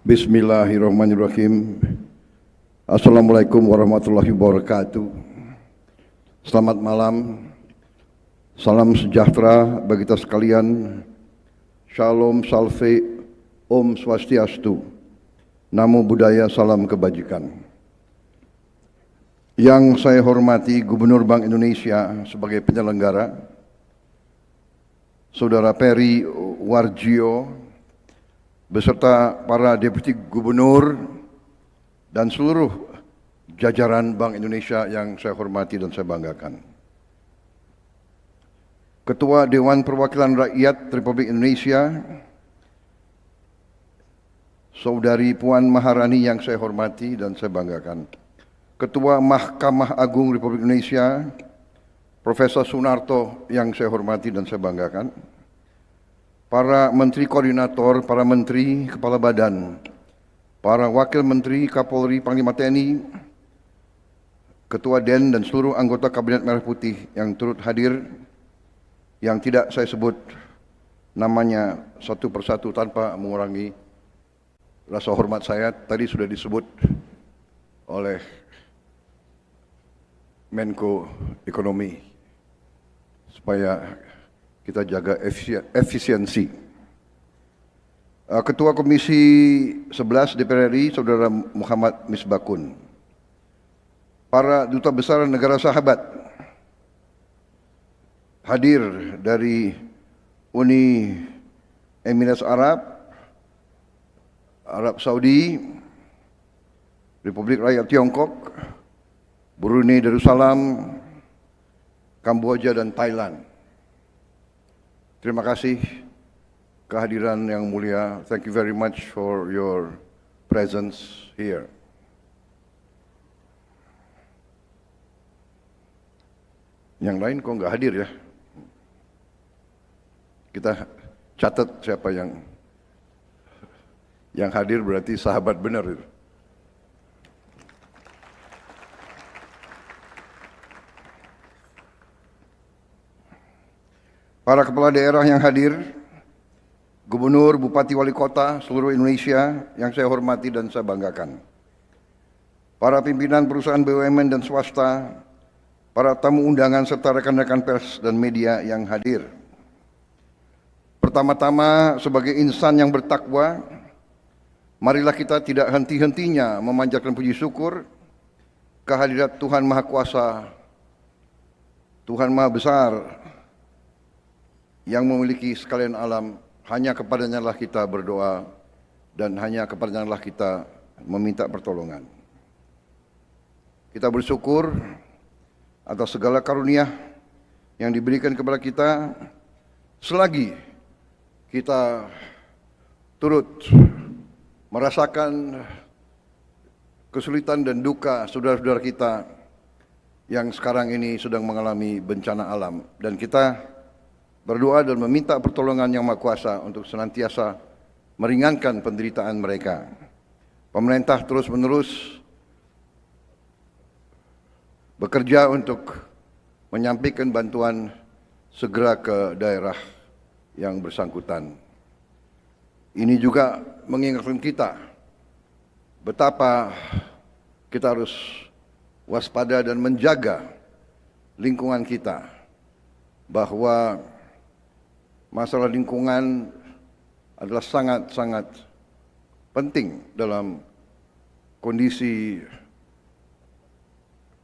Bismillahirrahmanirrahim. Assalamualaikum warahmatullahi wabarakatuh. Selamat malam. Salam sejahtera bagi kita sekalian. Shalom, salve, Om Swastiastu. Namo Buddhaya, salam kebajikan. Yang saya hormati Gubernur Bank Indonesia sebagai penyelenggara, Saudara Peri Warjio, beserta para Deputi Gubernur dan seluruh jajaran Bank Indonesia yang saya hormati dan saya banggakan. Ketua Dewan Perwakilan Rakyat Republik Indonesia, Saudari Puan Maharani yang saya hormati dan saya banggakan. Ketua Mahkamah Agung Republik Indonesia, Profesor Sunarto yang saya hormati dan saya banggakan. Para Menteri Koordinator, para Menteri, Kepala Badan, para Wakil Menteri, Kapolri, Panglima TNI, Ketua DEN dan seluruh anggota Kabinet Merah Putih yang turut hadir, yang tidak saya sebut namanya satu persatu tanpa mengurangi rasa hormat saya, tadi sudah disebut oleh Menko Ekonomi, supaya kita jaga efisiensi. Ketua Komisi 11 DPR RI, Saudara Muhammad Misbakun. Para Duta Besar Negara Sahabat hadir dari Uni Emirat Arab, Arab Saudi, Republik Rakyat Tiongkok, Brunei Darussalam, Kamboja dan Thailand. Terima kasih kehadiran yang mulia. Thank you very much for your presence here. Yang lain kok nggak hadir ya? Kita catat siapa yang hadir, berarti sahabat benar itu. Para kepala daerah yang hadir, gubernur, bupati, wali kota seluruh Indonesia yang saya hormati dan saya banggakan. Para pimpinan perusahaan BUMN dan swasta, para tamu undangan serta rekan-rekan pers dan media yang hadir. Pertama-tama sebagai insan yang bertakwa, marilah kita tidak henti-hentinya memanjatkan puji syukur kehadirat Tuhan Maha Kuasa, Tuhan Maha Besar, yang memiliki sekalian alam. Hanya kepadanya lah kita berdoa dan hanya kepadanya lah kita meminta pertolongan. Kita bersyukur atas segala karunia yang diberikan kepada kita selagi kita turut merasakan kesulitan dan duka saudara-saudara kita yang sekarang ini sedang mengalami bencana alam, dan kita berdoa dan meminta pertolongan Yang Maha Kuasa untuk senantiasa meringankan penderitaan mereka. Pemerintah terus-menerus bekerja untuk menyampaikan bantuan segera ke daerah yang bersangkutan. Ini juga mengingatkan kita betapa kita harus waspada dan menjaga lingkungan kita, bahwa masalah lingkungan adalah sangat-sangat penting dalam kondisi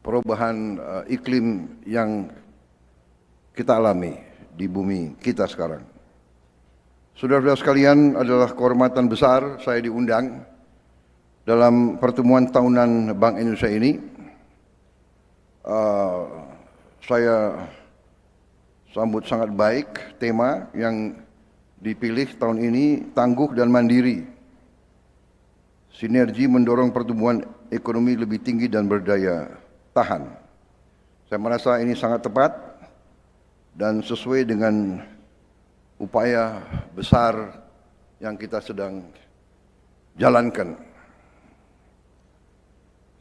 perubahan iklim yang kita alami di bumi kita sekarang. Saudara-saudara sekalian, adalah kehormatan besar saya diundang dalam pertemuan tahunan Bank Indonesia ini. Saya sambut sangat baik tema yang dipilih tahun ini, tangguh dan mandiri. Sinergi mendorong pertumbuhan ekonomi lebih tinggi dan berdaya tahan. Saya merasa ini sangat tepat dan sesuai dengan upaya besar yang kita sedang jalankan.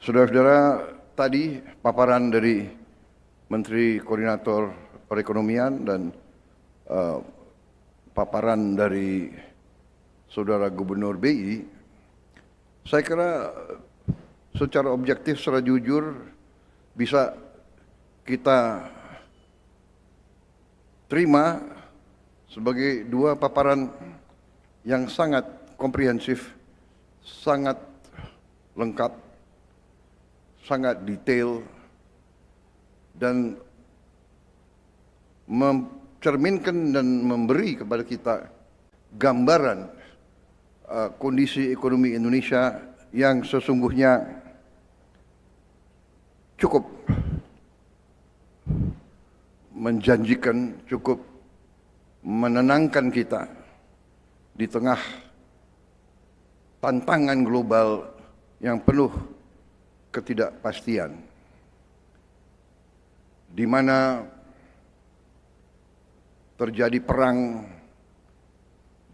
Saudara-saudara, tadi paparan dari Menteri Koordinator Perekonomian dan paparan dari Saudara Gubernur BI Saya kira secara objektif, secara jujur bisa kita terima sebagai dua paparan yang sangat komprehensif, sangat lengkap, sangat detail, dan mencerminkan dan memberi kepada kita gambaran kondisi ekonomi Indonesia yang sesungguhnya cukup menjanjikan, cukup menenangkan kita di tengah tantangan global yang penuh ketidakpastian, di mana terjadi perang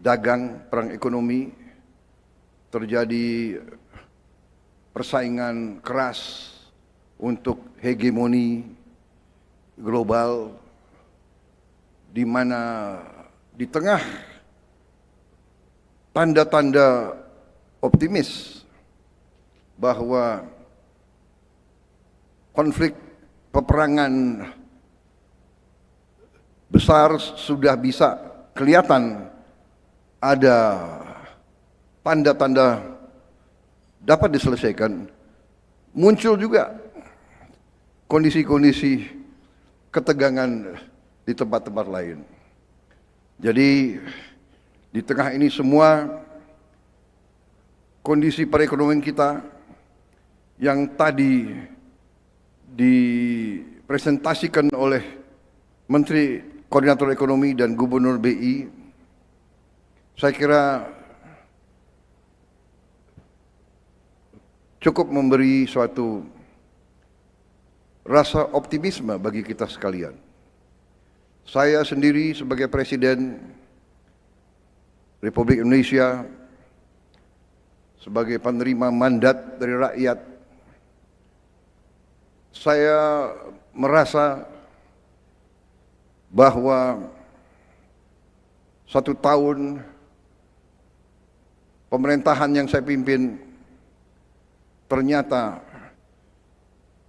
dagang, perang ekonomi, terjadi persaingan keras untuk hegemoni global, di mana di tengah tanda-tanda optimis bahwa konflik peperangan besar sudah bisa kelihatan, ada tanda-tanda dapat diselesaikan, muncul juga kondisi-kondisi ketegangan di tempat-tempat lain. Jadi di tengah ini semua, kondisi perekonomian kita yang tadi dipresentasikan oleh Menteri Koordinator Ekonomi dan Gubernur BI, saya kira cukup memberi suatu rasa optimisme bagi kita sekalian. Saya sendiri sebagai Presiden Republik Indonesia, sebagai penerima mandat dari rakyat, saya merasa bahwa 1 tahun pemerintahan yang saya pimpin, ternyata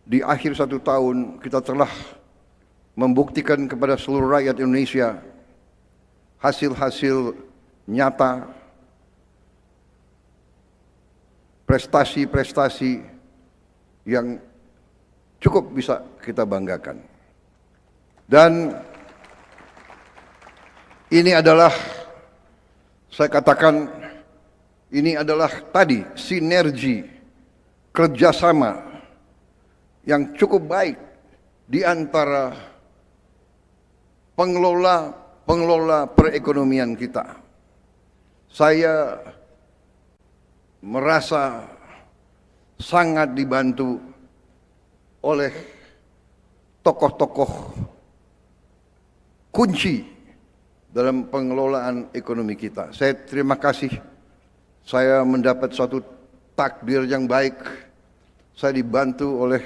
di akhir 1 tahun kita telah membuktikan kepada seluruh rakyat Indonesia hasil-hasil nyata, prestasi-prestasi yang cukup bisa kita banggakan. Dan ini adalah, saya katakan, ini adalah tadi sinergi kerjasama yang cukup baik di antara pengelola perekonomian kita. Saya merasa sangat dibantu oleh tokoh-tokoh kunci dalam pengelolaan ekonomi kita. Saya terima kasih, saya mendapat suatu takdir yang baik. Saya dibantu oleh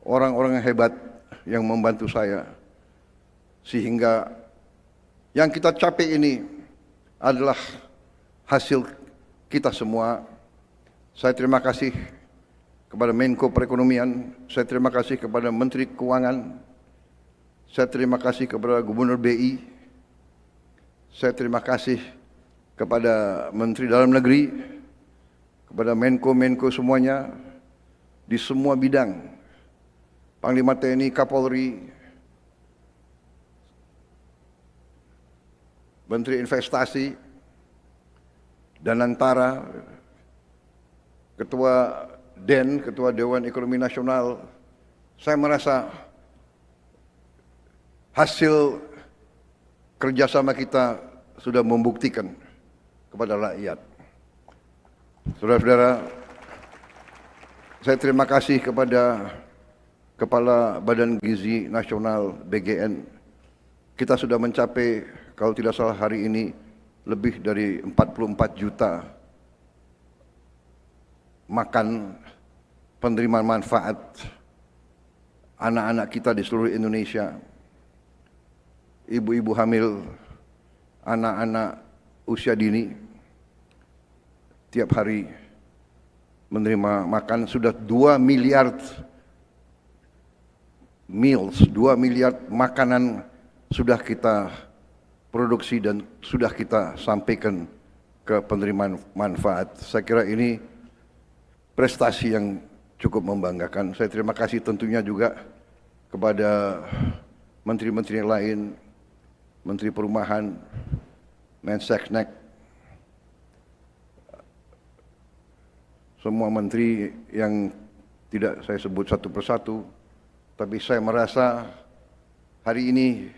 orang-orang hebat yang membantu saya, sehingga yang kita capai ini adalah hasil kita semua. Saya terima kasih kepada Menko Perekonomian, saya terima kasih kepada Menteri Keuangan, saya terima kasih kepada Gubernur BI, saya terima kasih kepada Menteri Dalam Negeri, kepada Menko-Menko semuanya di semua bidang, Panglima TNI, Kapolri, Menteri Investasi dan Antara, Ketua DEN, Ketua Dewan Ekonomi Nasional. Saya merasa hasil kerjasama kita sudah membuktikan kepada rakyat. Saudara-saudara, saya terima kasih kepada Kepala Badan Gizi Nasional BGN. Kita sudah mencapai, kalau tidak salah hari ini, lebih dari 44 juta makan penerima manfaat anak-anak kita di seluruh Indonesia. Ibu-ibu hamil, anak-anak usia dini, tiap hari menerima makan, sudah 2 miliar meals, 2 miliar makanan sudah kita produksi dan sudah kita sampaikan ke penerima manfaat. Saya kira ini prestasi yang cukup membanggakan. Saya terima kasih tentunya juga kepada menteri-menteri lain, Menteri Perumahan, Mensesnek, semua menteri yang tidak saya sebut satu persatu, tapi saya merasa hari ini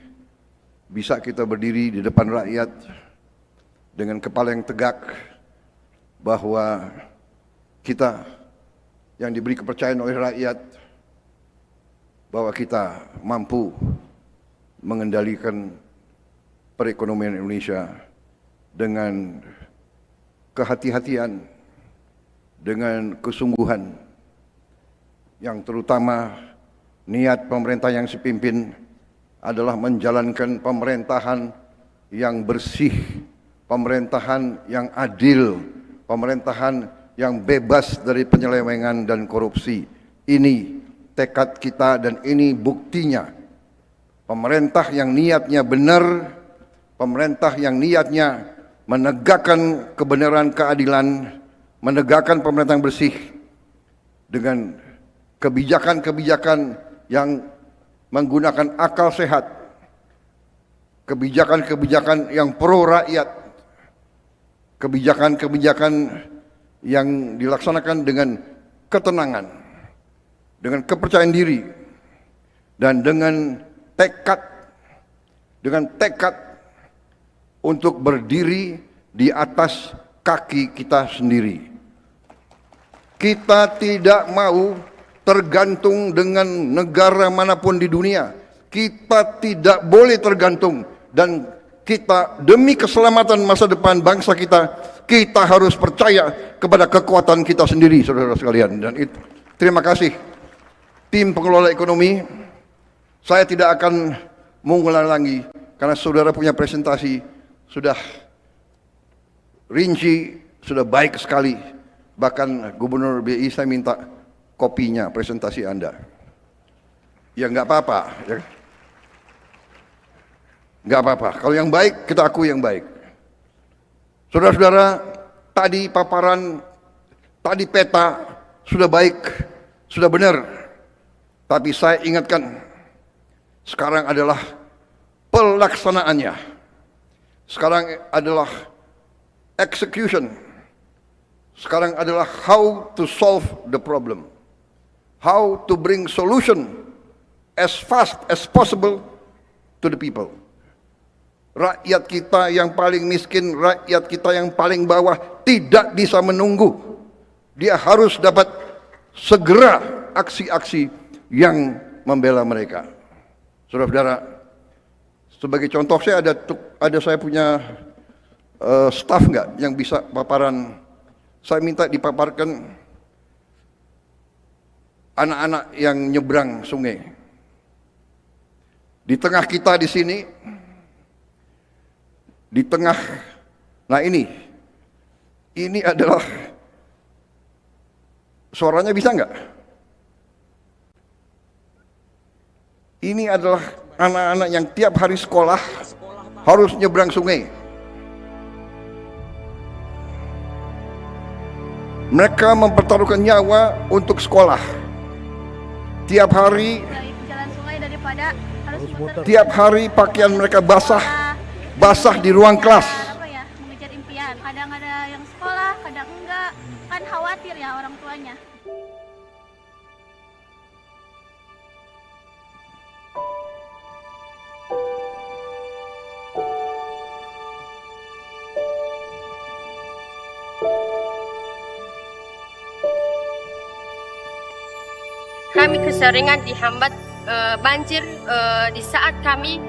bisa kita berdiri di depan rakyat dengan kepala yang tegak bahwa kita yang diberi kepercayaan oleh rakyat, bahwa kita mampu mengendalikan perekonomian Indonesia dengan kehati-hatian, dengan kesungguhan, yang terutama niat pemerintah yang saya pimpin adalah menjalankan pemerintahan yang bersih, pemerintahan yang adil, pemerintahan yang bebas dari penyelewengan dan korupsi. Ini tekad kita dan ini buktinya. Pemerintah yang niatnya benar, pemerintah yang niatnya menegakkan kebenaran, keadilan, menegakkan pemerintahan bersih dengan kebijakan-kebijakan yang menggunakan akal sehat, kebijakan-kebijakan yang pro rakyat, kebijakan-kebijakan yang dilaksanakan dengan ketenangan, dengan kepercayaan diri, dan dengan tekad untuk berdiri di atas kaki kita sendiri. Kita tidak mau tergantung dengan negara manapun di dunia. Kita tidak boleh tergantung, dan kita demi keselamatan masa depan bangsa kita, kita harus percaya kepada kekuatan kita sendiri, saudara sekalian. Dan itu, terima kasih tim pengelola ekonomi. Saya tidak akan mengulang lagi karena saudara punya presentasi sudah rinci, sudah baik sekali. Bahkan Gubernur BI saya minta kopinya presentasi Anda. Ya nggak apa-apa, ya. Nggak apa-apa. Kalau yang baik kita akui yang baik. Saudara-saudara, tadi paparan, tadi peta sudah baik, sudah benar. Tapi saya ingatkan, sekarang adalah pelaksanaannya. Sekarang adalah execution. Sekarang adalah how to solve the problem. How to bring solution as fast as possible to the people. Rakyat kita yang paling miskin, rakyat kita yang paling bawah tidak bisa menunggu. Dia harus dapat segera aksi-aksi yang membela mereka. Saudara-saudara, sebagai contoh saya ada saya punya staff nggak yang bisa paparan. Saya minta dipaparkan anak-anak yang nyebrang sungai. Di tengah kita di sini, di tengah, nah ini adalah, suaranya bisa nggak? Ini adalah anak-anak yang tiap hari sekolah harus nyebrang sungai. Mereka mempertaruhkan nyawa untuk sekolah. Tiap hari, tiap hari pakaian mereka basah di ruang kelas. Mengejar impian. Kadang ada yang sekolah, kadang enggak. Kan khawatir ya orang tuanya. Kami keseringan dihambat banjir di saat kami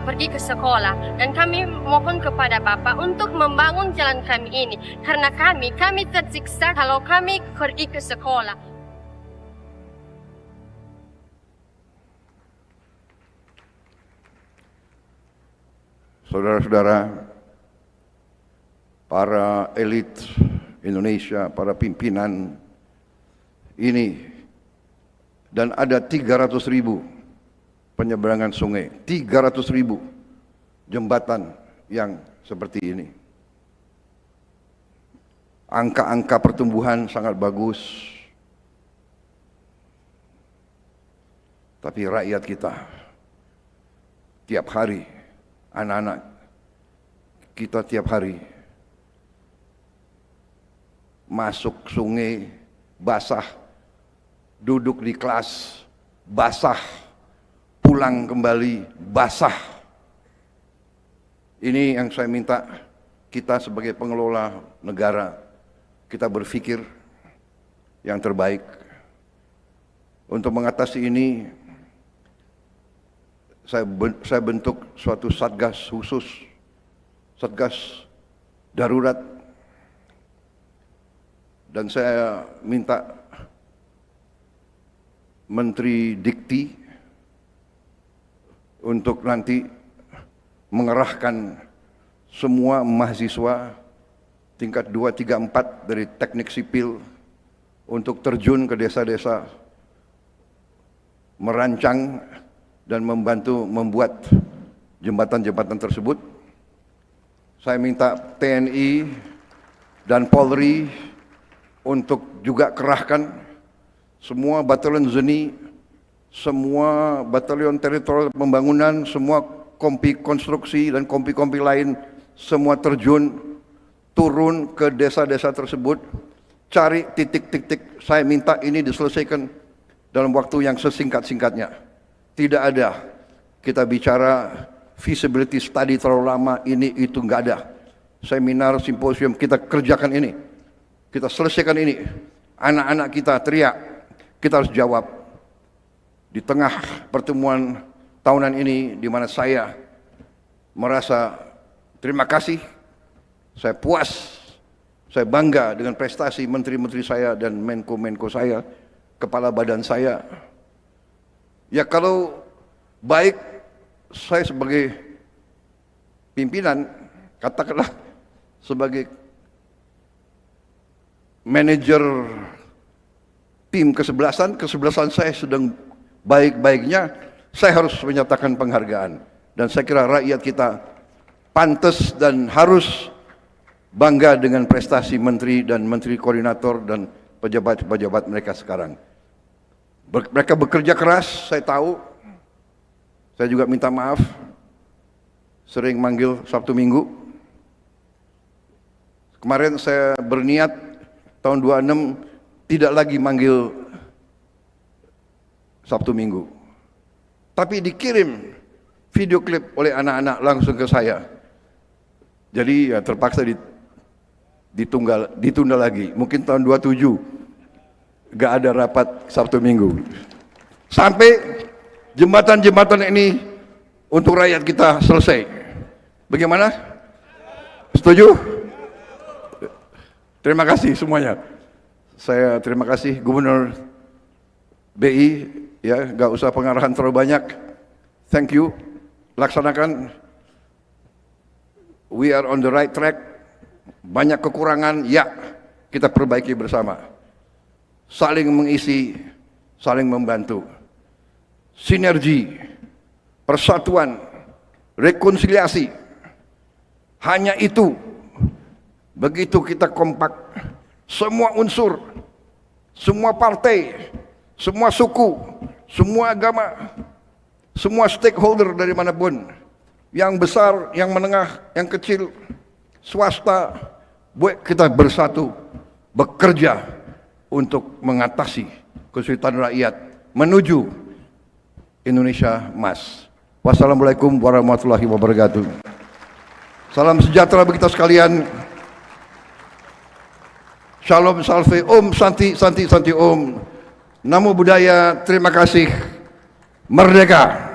pergi ke sekolah, dan kami mohon kepada Bapak untuk membangun jalan kami ini karena kami tersiksa kalau kami pergi ke sekolah. Saudara-saudara, para elit Indonesia, para pimpinan ini, dan ada 300.000 penyeberangan sungai, 300.000 jembatan yang seperti ini. Angka-angka pertumbuhan sangat bagus, tapi rakyat kita tiap hari, anak-anak kita tiap hari masuk sungai basah, duduk di kelas basah, pulang kembali basah. Ini yang saya minta kita sebagai pengelola negara, kita berpikir yang terbaik. Untuk mengatasi ini, saya bentuk suatu satgas khusus, satgas darurat, dan saya minta Menteri Dikti untuk nanti mengerahkan semua mahasiswa tingkat 2, 3, 4 dari teknik sipil untuk terjun ke desa-desa, merancang dan membantu membuat jembatan-jembatan tersebut. Saya minta TNI dan Polri untuk juga kerahkan semua batalion ZENI, semua batalion teritorial pembangunan, semua kompi konstruksi dan kompi-kompi lain, semua terjun, turun ke desa-desa tersebut, cari titik-titik. Saya minta ini diselesaikan dalam waktu yang sesingkat-singkatnya. Tidak ada kita bicara feasibility study terlalu lama, ini itu nggak ada. Seminar, simposium, kita kerjakan ini, kita selesaikan ini. Anak-anak kita teriak, kita harus jawab. Di tengah pertemuan tahunan ini, di mana saya merasa terima kasih, saya puas, saya bangga dengan prestasi menteri-menteri saya dan menko-menko saya, kepala badan saya. Ya kalau baik, saya sebagai pimpinan, katakanlah sebagai manajer tim kesebelasan saya sedang baik-baiknya, saya harus menyatakan penghargaan. Dan saya kira rakyat kita pantas dan harus bangga dengan prestasi menteri dan menteri koordinator dan pejabat-pejabat mereka sekarang. Mereka bekerja keras, saya tahu. Saya juga minta maaf, sering manggil Sabtu Minggu. Kemarin saya berniat tahun 26 tidak lagi manggil Sabtu Minggu, tapi dikirim video klip oleh anak-anak langsung ke saya. Jadi ya terpaksa ditunda lagi. Mungkin tahun 27 gak ada rapat Sabtu Minggu. Sampai jembatan-jembatan ini untuk rakyat kita selesai. Bagaimana? Setuju? Terima kasih semuanya. Saya terima kasih Gubernur BI, ya, gak usah pengarahan terlalu banyak. Thank you. Laksanakan. We are on the right track. Banyak kekurangan, ya, kita perbaiki bersama. Saling mengisi, saling membantu. Sinergi, persatuan, rekonsiliasi. Hanya itu. Begitu kita kompak, semua unsur, semua partai, semua suku, semua agama, semua stakeholder dari manapun, yang besar, yang menengah, yang kecil, swasta, buat kita bersatu, bekerja untuk mengatasi kesulitan rakyat menuju Indonesia emas. Wassalamualaikum warahmatullahi wabarakatuh. Salam sejahtera bagi kita sekalian. Shalom salve, Om Santi Santi Santi Om. Namo Buddhaya, terima kasih. Merdeka.